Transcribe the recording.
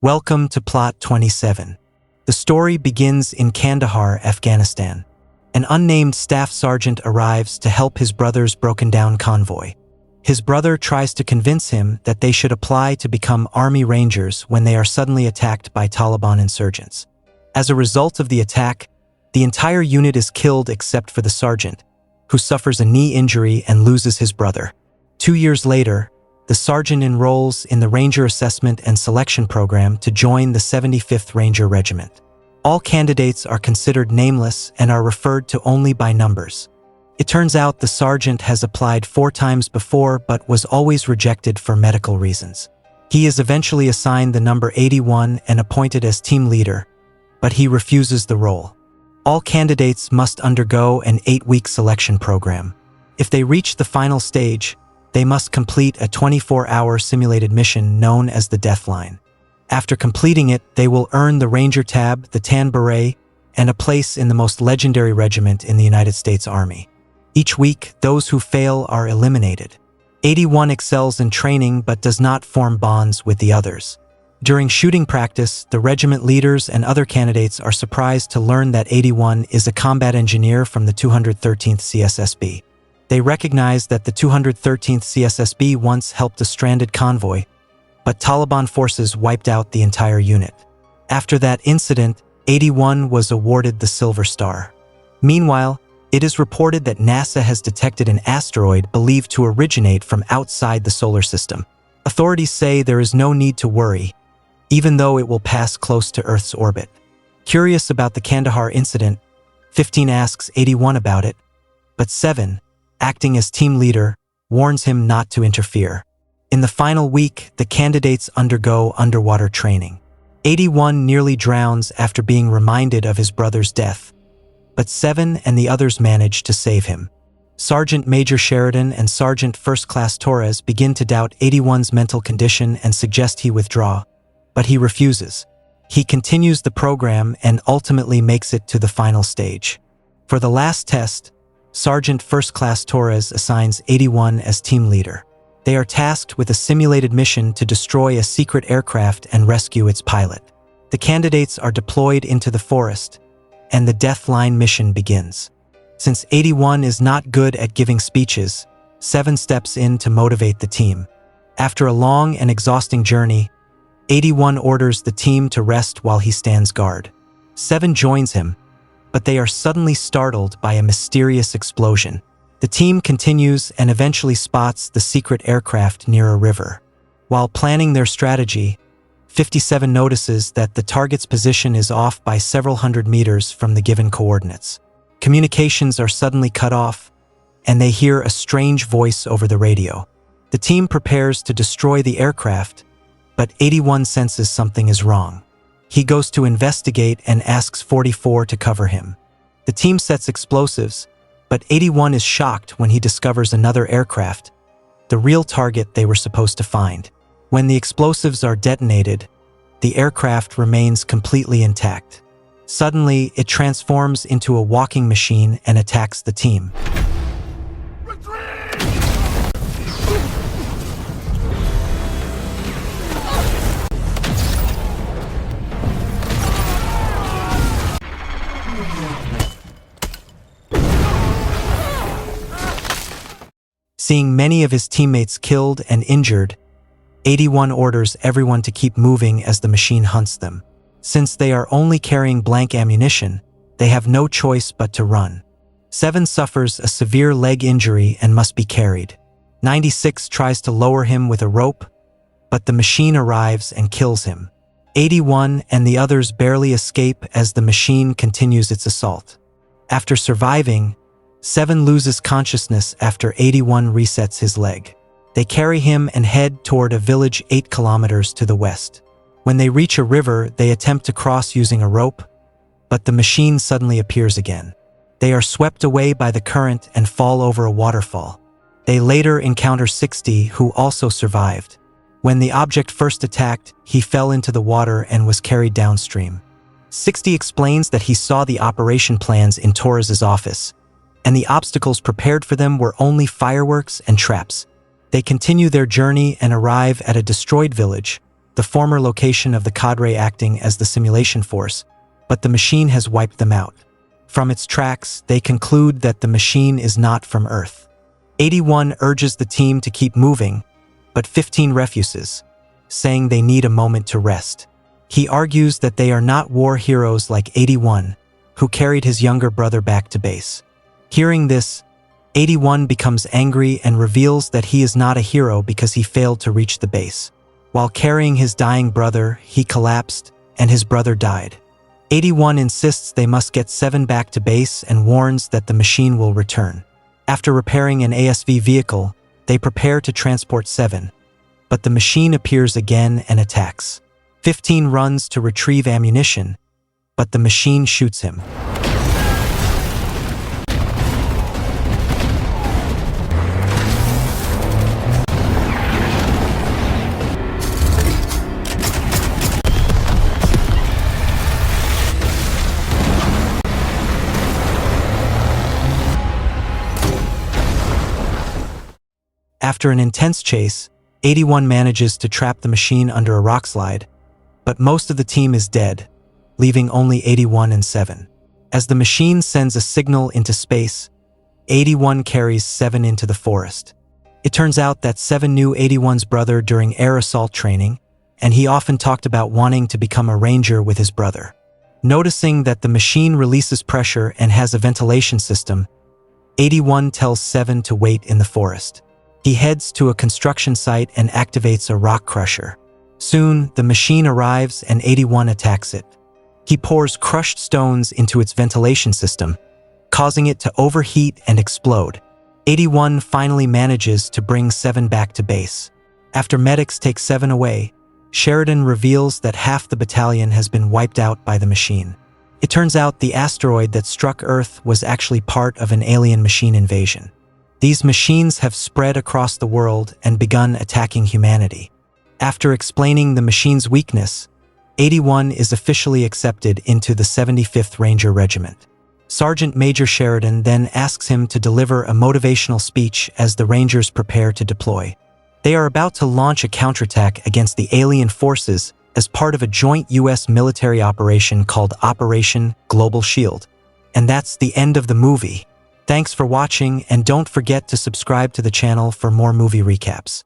Welcome to Plot 27. The story begins in Kandahar, Afghanistan. An unnamed staff sergeant arrives to help his brother's broken-down convoy. His brother tries to convince him that they should apply to become Army Rangers when they are suddenly attacked by Taliban insurgents. As a result of the attack, the entire unit is killed except for the sergeant, who suffers a knee injury and loses his brother. 2 years later, the sergeant enrolls in the Ranger Assessment and Selection Program to join the 75th Ranger Regiment. All candidates are considered nameless and are referred to only by numbers. It turns out the sergeant has applied 4 times before but was always rejected for medical reasons. He is eventually assigned the number 81 and appointed as team leader, but he refuses the role. All candidates must undergo an 8-week selection program. If they reach the final stage, they must complete a 24-hour simulated mission known as the Death Line. After completing it, they will earn the Ranger Tab, the Tan Beret, and a place in the most legendary regiment in the United States Army. Each week, those who fail are eliminated. 81 excels in training but does not form bonds with the others. During shooting practice, the regiment leaders and other candidates are surprised to learn that 81 is a combat engineer from the 213th CSSB. They recognize that the 213th CSSB once helped a stranded convoy, but Taliban forces wiped out the entire unit. After that incident, 81 was awarded the Silver Star. Meanwhile, it is reported that NASA has detected an asteroid believed to originate from outside the solar system. Authorities say there is no need to worry, even though it will pass close to Earth's orbit. Curious about the Kandahar incident, 15 asks 81 about it, but 7, acting as team leader, warns him not to interfere. In the final week, the candidates undergo underwater training. 81 nearly drowns after being reminded of his brother's death, but 7 and the others manage to save him. Sergeant Major Sheridan and Sergeant First Class Torres begin to doubt 81's mental condition and suggest he withdraw, but he refuses. He continues the program and ultimately makes it to the final stage. For the last test, Sergeant First Class Torres assigns 81 as team leader. They are tasked with a simulated mission to destroy a secret aircraft and rescue its pilot. The candidates are deployed into the forest, and the Death Line mission begins. Since 81 is not good at giving speeches, 7 steps in to motivate the team. After a long and exhausting journey, 81 orders the team to rest while he stands guard. 7 joins him, but they are suddenly startled by a mysterious explosion. The team continues and eventually spots the secret aircraft near a river. While planning their strategy, 57 notices that the target's position is off by several hundred meters from the given coordinates. Communications are suddenly cut off, and they hear a strange voice over the radio. The team prepares to destroy the aircraft, but 81 senses something is wrong. He goes to investigate and asks 44 to cover him. The team sets explosives, but 81 is shocked when he discovers another aircraft, the real target they were supposed to find. When the explosives are detonated, the aircraft remains completely intact. Suddenly, it transforms into a walking machine and attacks the team. Seeing many of his teammates killed and injured, 81 orders everyone to keep moving as the machine hunts them. Since they are only carrying blank ammunition, they have no choice but to run. 7 suffers a severe leg injury and must be carried. 96 tries to lower him with a rope, but the machine arrives and kills him. 81 and the others barely escape as the machine continues its assault. After surviving, 7 loses consciousness after 81 resets his leg. They carry him and head toward a village 8 kilometers to the west. When they reach a river, they attempt to cross using a rope, but the machine suddenly appears again. They are swept away by the current and fall over a waterfall. They later encounter 60, who also survived. When the object first attacked, he fell into the water and was carried downstream. 60 explains that he saw the operation plans in Torres's office, and the obstacles prepared for them were only fireworks and traps. They continue their journey and arrive at a destroyed village, the former location of the cadre acting as the simulation force, but the machine has wiped them out. From its tracks, they conclude that the machine is not from Earth. 81 urges the team to keep moving, but 15 refuses, saying they need a moment to rest. He argues that they are not war heroes like 81, who carried his younger brother back to base. Hearing this, 81 becomes angry and reveals that he is not a hero because he failed to reach the base. While carrying his dying brother, he collapsed, and his brother died. 81 insists they must get 7 back to base and warns that the machine will return. After repairing an ASV vehicle, they prepare to transport 7, but the machine appears again and attacks. 15 runs to retrieve ammunition, but the machine shoots him. After an intense chase, 81 manages to trap the machine under a rock slide, but most of the team is dead, leaving only 81 and 7. As the machine sends a signal into space, 81 carries 7 into the forest. It turns out that 7 knew 81's brother during air assault training, and he often talked about wanting to become a ranger with his brother. Noticing that the machine releases pressure and has a ventilation system, 81 tells 7 to wait in the forest. He heads to a construction site and activates a rock crusher. Soon, the machine arrives and 81 attacks it. He pours crushed stones into its ventilation system, causing it to overheat and explode. 81 finally manages to bring 7 back to base. After medics take 7 away, Sheridan reveals that half the battalion has been wiped out by the machine. It turns out the asteroid that struck Earth was actually part of an alien machine invasion. These machines have spread across the world and begun attacking humanity. After explaining the machine's weakness, 81 is officially accepted into the 75th Ranger Regiment. Sergeant Major Sheridan then asks him to deliver a motivational speech as the Rangers prepare to deploy. They are about to launch a counterattack against the alien forces as part of a joint U.S. military operation called Operation Global Shield. And that's the end of the movie. Thanks for watching, and don't forget to subscribe to the channel for more movie recaps.